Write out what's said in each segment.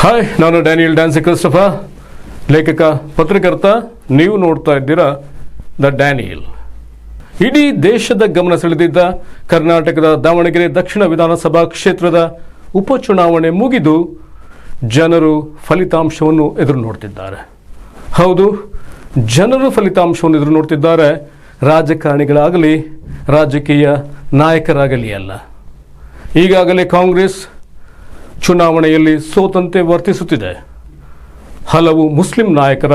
Hi, ನಾನು Daniel ಡ್ಯಾನ್ಸಿ Christopher, ಲೇಖಕ, ಪತ್ರಕರ್ತ. ನೀವು ನೋಡ್ತಾ ಇದ್ದೀರಾ ದ ಡ್ಯಾನಿಯಲ್. ಇಡೀ ದೇಶದ ಗಮನ ಸೆಳೆದಿದ್ದ ಕರ್ನಾಟಕದ ದಾವಣಗೆರೆ ದಕ್ಷಿಣ ವಿಧಾನಸಭಾ ಕ್ಷೇತ್ರದ ಉಪಚುನಾವಣೆ ಮುಗಿದು ಜನರು ಫಲಿತಾಂಶವನ್ನು ಎದುರು ನೋಡ್ತಿದ್ದಾರೆ. ಹೌದು, ಜನರು ಫಲಿತಾಂಶವನ್ನು ಎದುರು ನೋಡ್ತಿದ್ದಾರೆ. ರಾಜಕಾರಣಿಗಳಾಗಲಿ ರಾಜಕೀಯ ನಾಯಕರಾಗಲಿ ಅಲ್ಲ. ಈಗಾಗಲೇ ಕಾಂಗ್ರೆಸ್ ಚುನಾವಣೆಯಲ್ಲಿ ಸೋತಂತೆ ವರ್ತಿಸುತ್ತಿದೆ. ಹಲವು ಮುಸ್ಲಿಂ ನಾಯಕರ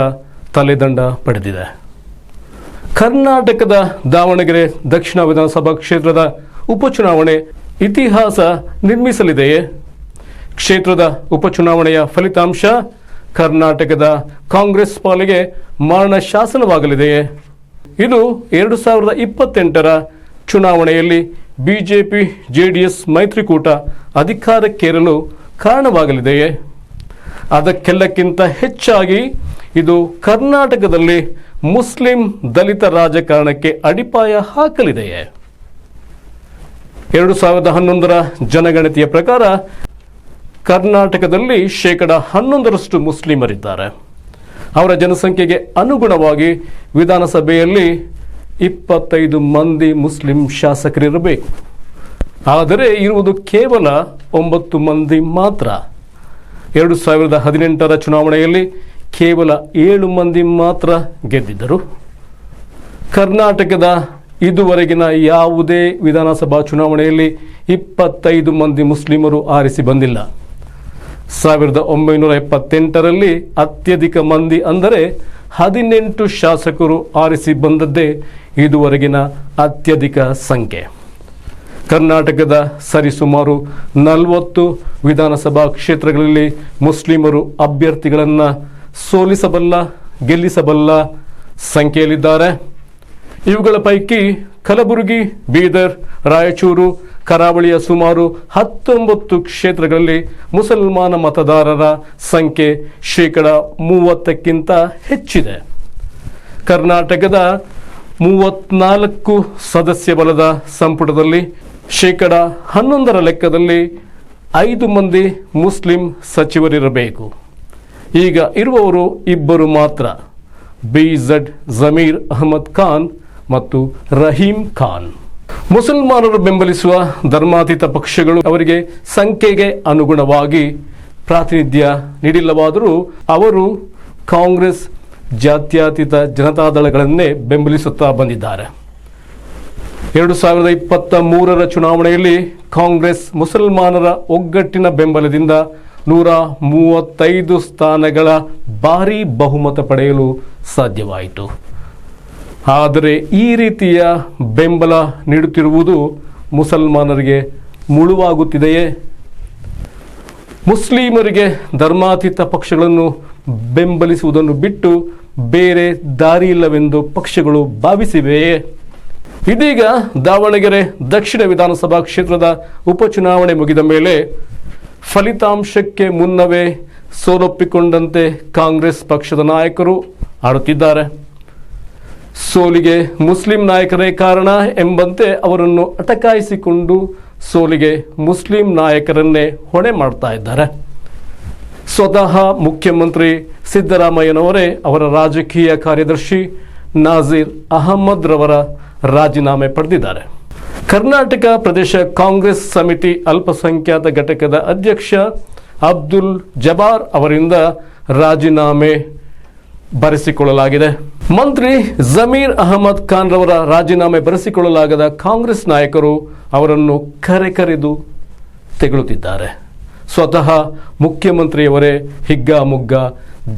ತಲೆದಂಡ ಪಡೆದಿದೆ. ಕರ್ನಾಟಕದ ದಾವಣಗೆರೆ ದಕ್ಷಿಣ ವಿಧಾನಸಭಾ ಕ್ಷೇತ್ರದ ಉಪಚುನಾವಣೆ ಇತಿಹಾಸ ನಿರ್ಮಿಸಲಿದೆಯೇ? ಕ್ಷೇತ್ರದ ಉಪಚುನಾವಣೆಯ ಫಲಿತಾಂಶ ಕರ್ನಾಟಕದ ಕಾಂಗ್ರೆಸ್ ಪಾಲಿಗೆ ಮರಣ ಶಾಸನವಾಗಲಿದೆಯೇ? ಇದು 2028ರ ಚುನಾವಣೆಯಲ್ಲಿ ಬಿಜೆಪಿ ಜೆಡಿಎಸ್ ಮೈತ್ರಿಕೂಟ ಅಧಿಕಾರಕ್ಕೇರಲು ಕಾರಣವಾಗಲಿದೆಯೇ? ಅದಕ್ಕೆಲ್ಲಕ್ಕಿಂತ ಹೆಚ್ಚಾಗಿ ಇದು ಕರ್ನಾಟಕದಲ್ಲಿ ಮುಸ್ಲಿಂ ದಲಿತ ರಾಜಕಾರಣಕ್ಕೆ ಅಡಿಪಾಯ ಹಾಕಲಿದೆಯೇ? 2011ರ ಜನಗಣತಿಯ ಪ್ರಕಾರ ಕರ್ನಾಟಕದಲ್ಲಿ 11% ಮುಸ್ಲಿಮರಿದ್ದಾರೆ. ಅವರ ಜನಸಂಖ್ಯೆಗೆ ಅನುಗುಣವಾಗಿ ವಿಧಾನಸಭೆಯಲ್ಲಿ 25 ಮಂದಿ ಮುಸ್ಲಿಂ ಶಾಸಕರಿರಬೇಕು. ಆದರೆ ಇರುವುದು ಕೇವಲ 9 ಮಂದಿ ಮಾತ್ರ. 2018ರ ಚುನಾವಣೆಯಲ್ಲಿ ಕೇವಲ 7 ಮಂದಿ ಮಾತ್ರ ಗೆದ್ದಿದ್ದರು. ಕರ್ನಾಟಕದ ಇದುವರೆಗಿನ ಯಾವುದೇ ವಿಧಾನಸಭಾ ಚುನಾವಣೆಯಲ್ಲಿ 25 ಮಂದಿ ಮುಸ್ಲಿಮರು ಆರಿಸಿ ಬಂದಿಲ್ಲ. 1978ರಲ್ಲಿ ಅತ್ಯಧಿಕ ಮಂದಿ ಅಂದರೆ 18 ಶಾಸಕರು ಆರಿಸಿ ಬಂದದ್ದೇ ಇದುವರೆಗಿನ ಅತ್ಯಧಿಕ ಸಂಖ್ಯೆ. ಕರ್ನಾಟಕದ ಸರಿಸುಮಾರು 40 ವಿಧಾನಸಭಾ ಕ್ಷೇತ್ರಗಳಲ್ಲಿ ಮುಸ್ಲಿಮರು ಅಭ್ಯರ್ಥಿಗಳನ್ನು ಸೋಲಿಸಬಲ್ಲ, ಗೆಲ್ಲಿಸಬಲ್ಲ ಸಂಖ್ಯೆಯಲ್ಲಿದ್ದಾರೆ. ಇವುಗಳ ಪೈಕಿ ಕಲಬುರಗಿ, ಬೀದರ್, ರಾಯಚೂರು, ಕರಾವಳಿಯ ಸುಮಾರು 19 ಕ್ಷೇತ್ರಗಳಲ್ಲಿ ಮುಸಲ್ಮಾನ ಮತದಾರರ ಸಂಖ್ಯೆ 30%ಕ್ಕಿಂತ ಹೆಚ್ಚಿದೆ. ಕರ್ನಾಟಕದ 34 ಸದಸ್ಯ ಬಲದ ಸಂಪುಟದಲ್ಲಿ 11% ಲೆಕ್ಕದಲ್ಲಿ 5 ಮಂದಿ ಮುಸ್ಲಿಂ ಸಚಿವರಿರಬೇಕು. ಈಗ ಇರುವವರು 2 ಮಾತ್ರ, BZ ಜಮೀರ್ ಅಹಮದ್ ಖಾನ್ ಮತ್ತು ರಹೀಂ ಖಾನ್. ಮುಸಲ್ಮಾನರು ಬೆಂಬಲಿಸುವ ಧರ್ಮಾತೀತ ಪಕ್ಷಗಳು ಅವರಿಗೆ ಸಂಖ್ಯೆಗೆ ಅನುಗುಣವಾಗಿ ಪ್ರಾತಿನಿಧ್ಯ ನೀಡಿಲ್ಲವಾದರೂ ಅವರು ಕಾಂಗ್ರೆಸ್, ಜಾತ್ಯತೀತ ಜನತಾದಳಗಳನ್ನೇ ಬೆಂಬಲಿಸುತ್ತಾ ಬಂದಿದ್ದಾರೆ. 2023ರ ಚುನಾವಣೆಯಲ್ಲಿ ಕಾಂಗ್ರೆಸ್ ಮುಸಲ್ಮಾನರ ಒಗ್ಗಟ್ಟಿನ ಬೆಂಬಲದಿಂದ 135 ಸ್ಥಾನಗಳ ಭಾರೀ ಬಹುಮತ ಪಡೆಯಲು ಸಾಧ್ಯವಾಯಿತು. ಆದರೆ ಈ ರೀತಿಯ ಬೆಂಬಲ ನೀಡುತ್ತಿರುವುದು ಮುಸಲ್ಮಾನರಿಗೆ ಮುಳುವಾಗುತ್ತಿದೆಯೇ? ಮುಸ್ಲಿಮರಿಗೆ ಧರ್ಮಾತೀತ ಪಕ್ಷಗಳನ್ನು ಬೆಂಬಲಿಸುವುದನ್ನು ಬಿಟ್ಟು ಬೇರೆ ದಾರಿಯಿಲ್ಲವೆಂದು ಪಕ್ಷಗಳು ಭಾವಿಸಿವೆಯೇ? ಇದೀಗ ದಾವಣಗೆರೆ ದಕ್ಷಿಣ ವಿಧಾನಸಭಾ ಕ್ಷೇತ್ರದ ಉಪಚುನಾವಣೆ ಮುಗಿದ ಮೇಲೆ ಫಲಿತಾಂಶಕ್ಕೆ ಮುನ್ನವೇ ಸೋಲೊಪ್ಪಿಕೊಂಡಂತೆ ಕಾಂಗ್ರೆಸ್ ಪಕ್ಷದ ನಾಯಕರು ಆಡುತ್ತಿದ್ದಾರೆ. ಸೋಲಿಗೆ ಮುಸ್ಲಿಂ ನಾಯಕರೇ ಕಾರಣ ಎಂಬಂತೆ ಅವರನ್ನು ಅಟಕಾಯಿಸಿಕೊಂಡು ಸೋಲಿಗೆ ಮುಸ್ಲಿಂ ನಾಯಕರನ್ನೇ ಹೊಣೆ ಮಾಡ್ತಾ ಇದ್ದಾರೆ. ಸ್ವತಃ ಮುಖ್ಯಮಂತ್ರಿ ಸಿದ್ದರಾಮಯ್ಯನವರೇ ಅವರ ರಾಜಕೀಯ ಕಾರ್ಯದರ್ಶಿ ನಾಜೀರ್ ಅಹಮದ್ ರವರ ರಾಜೀನಾಮೆ ಪಡೆದಿದ್ದಾರೆ. ಕರ್ನಾಟಕ ಪ್ರದೇಶ ಕಾಂಗ್ರೆಸ್ ಸಮಿತಿ ಅಲ್ಪಸಂಖ್ಯಾತ ಘಟಕದ ಅಧ್ಯಕ್ಷ ಅಬ್ದುಲ್ ಜಬಾರ್ ಅವರಿಂದ ರಾಜೀನಾಮೆ ಬರೆಸಿಕೊಳ್ಳಲಾಗಿದೆ. ಮಂತ್ರಿ ಜಮೀರ್ ಅಹಮದ್ ಖಾನ್ ರವರ ರಾಜೀನಾಮೆ ಬರೆಸಿಕೊಳ್ಳಲಾಗದ ಕಾಂಗ್ರೆಸ್ ನಾಯಕರು ಅವರನ್ನು ಕರೆದು ತೆಗಳುತ್ತಿದ್ದಾರೆ. ಸ್ವತಃ ಮುಖ್ಯಮಂತ್ರಿಯವರೇ ಹಿಗ್ಗಾಮುಗ್ಗ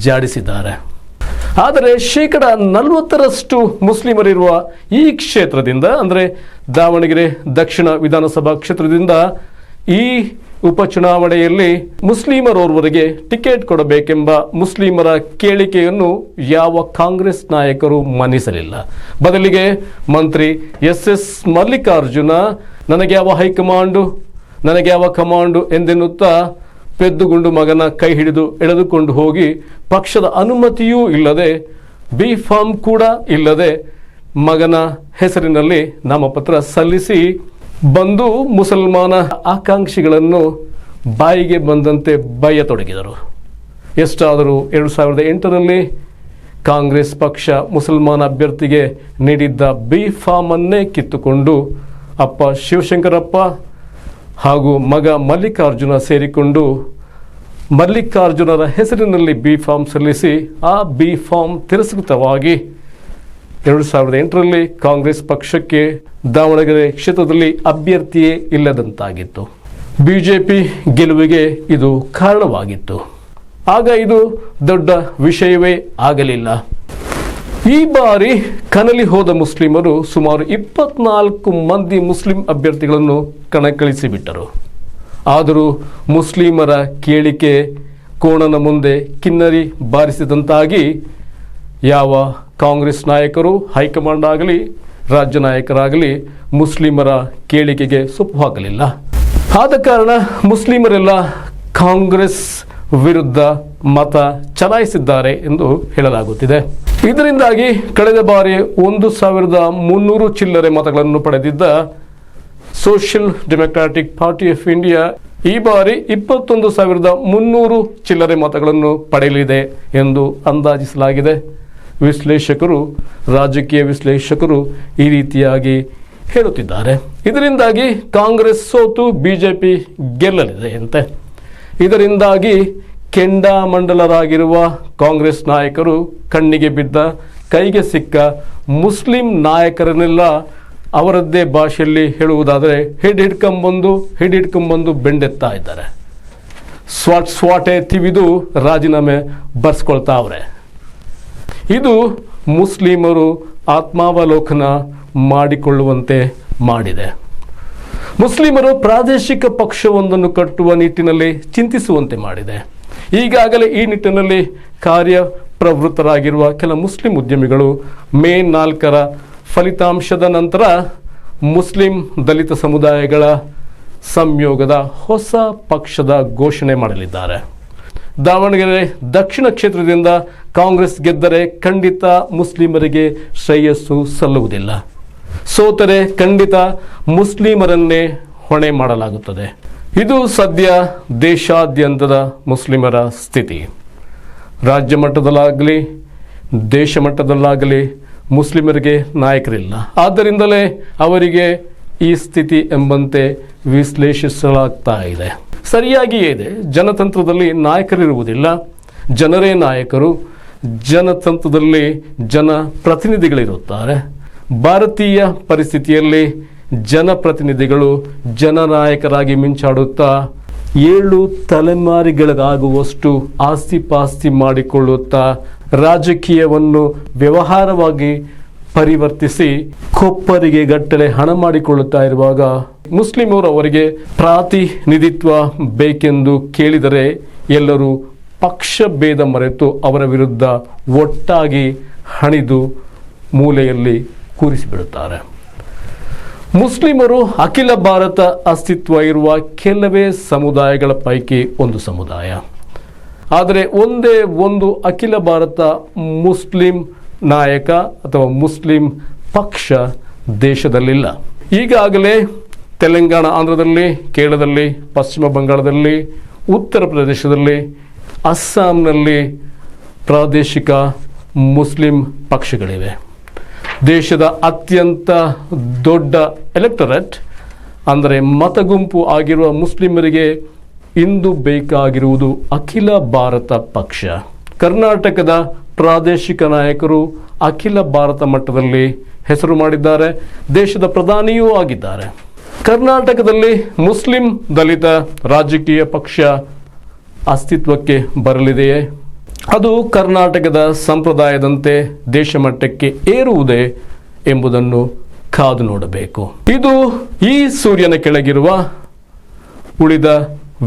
ಜಾಡಿಸಿದ್ದಾರೆ. ಆದರೆ 40% ಮುಸ್ಲಿಮರಿರುವ ಈ ಕ್ಷೇತ್ರದಿಂದ, ಅಂದರೆ ದಾವಣಗೆರೆ ದಕ್ಷಿಣ ವಿಧಾನಸಭಾ ಕ್ಷೇತ್ರದಿಂದ ಈ ಉಪಚುನಾವಣೆಯಲ್ಲಿ ಮುಸ್ಲಿಮರೋರ್ವರಿಗೆ ಟಿಕೆಟ್ ಕೊಡಬೇಕೆಂಬ ಮುಸ್ಲಿಮರ ಕೇಳಿಕೆಯನ್ನು ಯಾವ ಕಾಂಗ್ರೆಸ್ ನಾಯಕರು ಮನ್ನಿಸಲಿಲ್ಲ. ಬದಲಿಗೆ ಮಂತ್ರಿ SS ಮಲ್ಲಿಕಾರ್ಜುನ ನನಗೆ ಯಾವ ಹೈಕಮಾಂಡು, ನನಗೆ ಯಾವ ಕಮಾಂಡು ಎಂದೆನ್ನುತ್ತಾ ಪೆದ್ದುಗುಂಡು ಮಗನ ಕೈ ಹಿಡಿದು ಎಳೆದುಕೊಂಡು ಹೋಗಿ ಪಕ್ಷದ ಅನುಮತಿಯೂ ಇಲ್ಲದೆ, ಬಿ ಫಾರ್ಮ್ ಕೂಡ ಇಲ್ಲದೆ ಮಗನ ಹೆಸರಿನಲ್ಲಿ ನಾಮಪತ್ರ ಸಲ್ಲಿಸಿ ಮುಸಲ್ಮಾನ ಆಕಾಂಕ್ಷಿಗಳನ್ನು ಬಾಯಿಗೆ ಬಂದಂತೆ ಬಯ್ಯತೊಡಗಿದರು. ಎಷ್ಟಾದರೂ 2008ರಲ್ಲಿ ಕಾಂಗ್ರೆಸ್ ಪಕ್ಷ ಮುಸಲ್ಮಾನ ಅಭ್ಯರ್ಥಿಗೆ ನೀಡಿದ್ದ ಬಿ ಫಾರ್ಮ್ ಅನ್ನೇ ಕಿತ್ತುಕೊಂಡು ಅಪ್ಪ ಶಿವಶಂಕರಪ್ಪ ಹಾಗೂ ಮಗ ಮಲ್ಲಿಕಾರ್ಜುನ ಸೇರಿಕೊಂಡು ಮಲ್ಲಿಕಾರ್ಜುನರ ಹೆಸರಿನಲ್ಲಿ ಬಿ ಫಾರ್ಮ್ ಸಲ್ಲಿಸಿ ಆ ಬಿ ಫಾರ್ಮ್ ತಿರಸ್ಕೃತವಾಗಿ 2008ರಲ್ಲಿ ಕಾಂಗ್ರೆಸ್ ಪಕ್ಷಕ್ಕೆ ದಾವಣಗೆರೆ ಕ್ಷೇತ್ರದಲ್ಲಿ ಅಭ್ಯರ್ಥಿಯೇ ಇಲ್ಲದಂತಾಗಿತ್ತು. ಬಿಜೆಪಿ ಗೆಲುವಿಗೆ ಇದು ಕಾರಣವಾಗಿತ್ತು. ಆಗ ಇದು ದೊಡ್ಡ ವಿಷಯವೇ ಆಗಲಿಲ್ಲ. ಈ ಬಾರಿ ಕನಲಿ ಹೋದ ಮುಸ್ಲಿಮರು ಸುಮಾರು 24 ಮಂದಿ ಮುಸ್ಲಿಂ ಅಭ್ಯರ್ಥಿಗಳನ್ನು ಕಣಕ್ಕಿಳಿಸಿಬಿಟ್ಟರು. ಆದರೂ ಮುಸ್ಲಿಮರ ಕೇಳಿಕೆ ಕೋಣನ ಮುಂದೆ ಕಿನ್ನರಿ ಬಾರಿಸಿದಂತಾಗಿ ಯಾವ ಕಾಂಗ್ರೆಸ್ ನಾಯಕರು, ಹೈಕಮಾಂಡ್ ಆಗಲಿ ರಾಜ್ಯ ನಾಯಕರಾಗಲಿ ಮುಸ್ಲಿಮರ ಕೇಳಿಕೆಗೆ ಸೊಪ್ಪು ಹಾಕಲಿಲ್ಲ. ಆದ ಕಾರಣ ಮುಸ್ಲಿಮರೆಲ್ಲ ಕಾಂಗ್ರೆಸ್ ವಿರುದ್ಧ ಮತ ಚಲಾಯಿಸಿದ್ದಾರೆ ಎಂದು ಹೇಳಲಾಗುತ್ತಿದೆ. ಇದರಿಂದಾಗಿ ಕಳೆದ ಬಾರಿ 1300 ಚಿಲ್ಲರೆ ಮತಗಳನ್ನು ಪಡೆದಿದ್ದ social democratic party of India ಈ ಬಾರಿ 21,300 ಚಿಲ್ಲರೆ ಮತಗಳನ್ನು ಪಡೆಯಲಿದೆ ಎಂದು ಅಂದಾಜಿಸಲಾಗಿದೆ. ರಾಜಕೀಯ ವಿಶ್ಲೇಷಕರು ಈ ರೀತಿಯಾಗಿ ಹೇಳುತ್ತಿದ್ದಾರೆ. ಇದರಿಂದಾಗಿ ಕಾಂಗ್ರೆಸ್ ಸೋತು ಬಿಜೆಪಿ ಗೆಲ್ಲಲಿದೆ ಅಂತೆ. ಇದರಿಂದಾಗಿ ಕೆಂಡಾಮಂಡಲರಾಗಿರುವ ಕಾಂಗ್ರೆಸ್ ನಾಯಕರು ಕಣ್ಣಿಗೆ ಬಿದ್ದ, ಕೈಗೆ ಸಿಕ್ಕ ಮುಸ್ಲಿಂ ನಾಯಕರನ್ನೆಲ್ಲ ಅವರದ್ದೇ ಭಾಷೆಯಲ್ಲಿ ಹೇಳುವುದಾದರೆ ಹಿಡಿಡ್ಕೊಂಬಂದು ಬೆಂಡೆತ್ತಾ ಇದ್ದಾರೆ. ಸ್ವಾಟೆ ತಿವಿದು ರಾಜೀನಾಮೆ ಬರ್ಸ್ಕೊಳ್ತಾವ್ರೆ. ಇದು ಮುಸ್ಲಿಮರು ಆತ್ಮಾವಲೋಕನ ಮಾಡಿಕೊಳ್ಳುವಂತೆ ಮಾಡಿದೆ. ಮುಸ್ಲಿಮರು ಪ್ರಾದೇಶಿಕ ಪಕ್ಷವೊಂದನ್ನು ಕಟ್ಟುವ ನಿಟ್ಟಿನಲ್ಲಿ ಚಿಂತಿಸುವಂತೆ ಮಾಡಿದೆ. ಈಗಾಗಲೇ ಈ ನಿಟ್ಟಿನಲ್ಲಿ ಕಾರ್ಯಪ್ರವೃತ್ತರಾಗಿರುವ ಕೆಲ ಮುಸ್ಲಿಂ ಉದ್ಯಮಿಗಳು ಮೇ 4ರ ಫಲಿತಾಂಶದ ನಂತರ ಮುಸ್ಲಿಂ ದಲಿತ ಸಮುದಾಯಗಳ ಸಂಯೋಗದ ಹೊಸ ಪಕ್ಷದ ಘೋಷಣೆ ಮಾಡಲಿದ್ದಾರೆ. ದಾವಣಗೆರೆ ದಕ್ಷಿಣ ಕ್ಷೇತ್ರದಿಂದ ಕಾಂಗ್ರೆಸ್ ಗೆದ್ದರೆ ಖಂಡಿತ ಮುಸ್ಲಿಮರಿಗೆ ಶ್ರೇಯಸ್ಸು ಸಲ್ಲುವುದಿಲ್ಲ. ಸೋತರೆ ಖಂಡಿತ ಮುಸ್ಲಿಮರನ್ನೇ ಹೊಣೆ ಮಾಡಲಾಗುತ್ತದೆ. ಇದು ಸದ್ಯ ದೇಶಾದ್ಯಂತದ ಮುಸ್ಲಿಮರ ಸ್ಥಿತಿ. ರಾಜ್ಯ ಮಟ್ಟದಲ್ಲಾಗಲಿ ದೇಶ ಮಟ್ಟದಲ್ಲಾಗಲಿ ಮುಸ್ಲಿಮರಿಗೆ ನಾಯಕರಿಲ್ಲ. ಆದ್ದರಿಂದಲೇ ಅವರಿಗೆ ಈ ಸ್ಥಿತಿ ಎಂಬಂತೆ ವಿಶ್ಲೇಷಿಸಲಾಗ್ತಾ ಇದೆ. ಸರಿಯಾಗಿಯೇ ಇದೆ. ಜನತಂತ್ರದಲ್ಲಿ ನಾಯಕರಿರುವುದಿಲ್ಲ, ಜನರೇ ನಾಯಕರು. ಜನತಂತ್ರದಲ್ಲಿ ಜನಪ್ರತಿನಿಧಿಗಳಿರುತ್ತಾರೆ. ಭಾರತೀಯ ಪರಿಸ್ಥಿತಿಯಲ್ಲಿ ಜನಪ್ರತಿನಿಧಿಗಳು ಜನನಾಯಕರಾಗಿ ಮಿಂಚಾಡುತ್ತಾ 7 ತಲೆಮಾರಿಗಳಿಗಾಗುವಷ್ಟು ಆಸ್ತಿ ಮಾಡಿಕೊಳ್ಳುತ್ತಾ ರಾಜಕೀಯವನ್ನು ವ್ಯವಹಾರವಾಗಿ ಪರಿವರ್ತಿಸಿ ಕೊಪ್ಪರಿಗೆ ಗಟ್ಟಲೆ ಹಣ ಮಾಡಿಕೊಳ್ಳುತ್ತಾ ಇರುವಾಗ ಮುಸ್ಲಿಮರು ಅವರಿಗೆ ಪ್ರಾತಿನಿಧಿತ್ವ ಬೇಕೆಂದು ಕೇಳಿದರೆ ಎಲ್ಲರೂ ಪಕ್ಷ ಭೇದ ಮರೆತು ಅವರ ವಿರುದ್ಧ ಒಟ್ಟಾಗಿ ಹಣಿದು ಮೂಲೆಯಲ್ಲಿ ಕೂರಿಸಿಬಿಡುತ್ತಾರೆ. ಮುಸ್ಲಿಮರು ಅಖಿಲ ಭಾರತ ಅಸ್ತಿತ್ವ ಇರುವ ಕೆಲವೇ ಸಮುದಾಯಗಳ ಪೈಕಿ ಒಂದು ಸಮುದಾಯ. ಆದರೆ ಒಂದೇ ಒಂದು ಅಖಿಲ ಭಾರತ ಮುಸ್ಲಿಂ ನಾಯಕ ಅಥವಾ ಮುಸ್ಲಿಂ ಪಕ್ಷ ದೇಶದಲ್ಲಿಲ್ಲ. ಈಗಾಗಲೇ ತೆಲಂಗಾಣ, ಆಂಧ್ರದಲ್ಲಿ, ಕೇರಳದಲ್ಲಿ, ಪಶ್ಚಿಮ ಬಂಗಾಳದಲ್ಲಿ, ಉತ್ತರ ಪ್ರದೇಶದಲ್ಲಿ, ಅಸ್ಸಾಂನಲ್ಲಿ ಪ್ರಾದೇಶಿಕ ಮುಸ್ಲಿಂ ಪಕ್ಷಗಳಿವೆ. ದೇಶದ ಅತ್ಯಂತ ದೊಡ್ಡ ಎಲೆಕ್ಟರೇಟ್ ಅಂದರೆ ಮತಗುಂಪು ಆಗಿರುವ ಮುಸ್ಲಿಮರಿಗೆ ಇಂದು ಬೇಕಾಗಿರುವುದು ಅಖಿಲ ಭಾರತ ಪಕ್ಷ. ಕರ್ನಾಟಕದ ಪ್ರಾದೇಶಿಕ ನಾಯಕರು ಅಖಿಲ ಭಾರತ ಮಟ್ಟದಲ್ಲಿ ಹೆಸರು ಮಾಡಿದ್ದಾರೆ. ದೇಶದ ಪ್ರಧಾನಿಯೂ ಆಗಿದ್ದಾರೆ. ಕರ್ನಾಟಕದಲ್ಲಿ ಮುಸ್ಲಿಂ ದಲಿತ ರಾಜಕೀಯ ಪಕ್ಷ ಅಸ್ತಿತ್ವಕ್ಕೆ ಬರಲಿದೆಯೇ? ಅದು ಕರ್ನಾಟಕದ ಸಂಪ್ರದಾಯದಂತೆ ದೇಶ ಮಟ್ಟಕ್ಕೆ ಏರುವುದೇ ಎಂಬುದನ್ನು ಕಾದು ನೋಡಬೇಕು. ಇದು ಈ ಸೂರ್ಯನ ಕೆಳಗಿರುವ ಉಳಿದ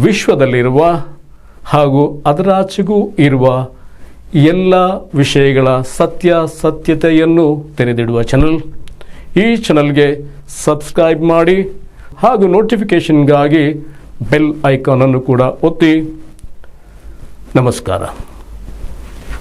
ವಿಶ್ವದಲ್ಲಿರುವ ಹಾಗೂ ಅದರಾಚೆಗೂ ಇರುವ ಎಲ್ಲ ವಿಷಯಗಳ ಸತ್ಯತೆಯನ್ನು ತೆರೆದಿಡುವ ಚಾನಲ್. ಈ ಚಾನಲ್ಗೆ ಸಬ್ಸ್ಕ್ರೈಬ್ ಮಾಡಿ ಹಾಗೂ ನೋಟಿಫಿಕೇಷನ್ಗಾಗಿ ಬೆಲ್ ಐಕಾನ್ ಅನ್ನು ಕೂಡ ಒತ್ತಿ. ನಮಸ್ಕಾರ.